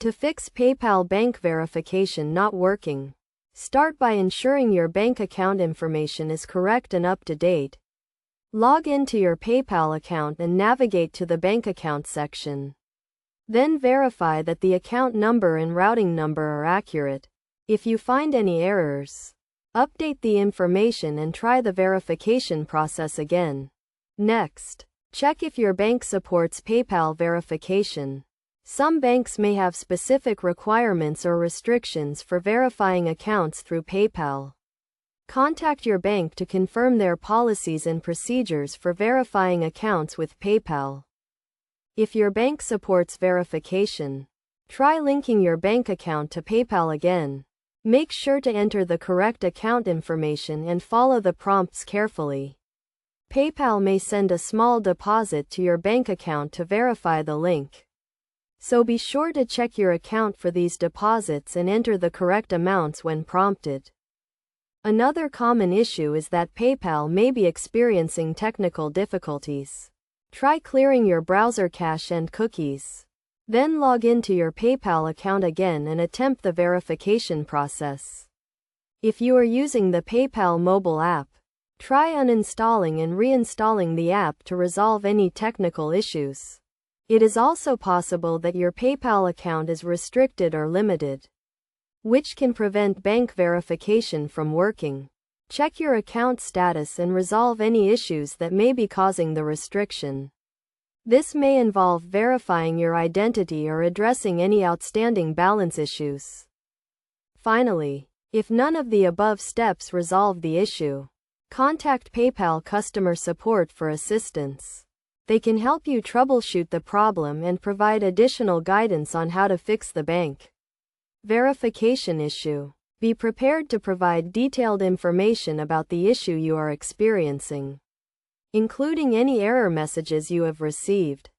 To fix PayPal bank verification not working, start by ensuring your bank account information is correct and up to date. Log into your PayPal account and navigate to the bank account section. Then verify that the account number and routing number are accurate. If you find any errors, update the information and try the verification process again. Next, check if your bank supports PayPal verification. Some banks may have specific requirements or restrictions for verifying accounts through PayPal. Contact your bank to confirm their policies and procedures for verifying accounts with PayPal. If your bank supports verification, try linking your bank account to PayPal again. Make sure to enter the correct account information and follow the prompts carefully. PayPal may send a small deposit to your bank account to verify the link. So be sure to check your account for these deposits and enter the correct amounts when prompted. Another common issue is that PayPal may be experiencing technical difficulties. Try clearing your browser cache and cookies. Then log into your PayPal account again and attempt the verification process. If you are using the PayPal mobile app, try uninstalling and reinstalling the app to resolve any technical issues. It is also possible that your PayPal account is restricted or limited, which can prevent bank verification from working. Check your account status and resolve any issues that may be causing the restriction. This may involve verifying your identity or addressing any outstanding balance issues. Finally, if none of the above steps resolve the issue, contact PayPal customer support for assistance. They can help you troubleshoot the problem and provide additional guidance on how to fix the bank verification issue. Be prepared to provide detailed information about the issue you are experiencing, including any error messages you have received.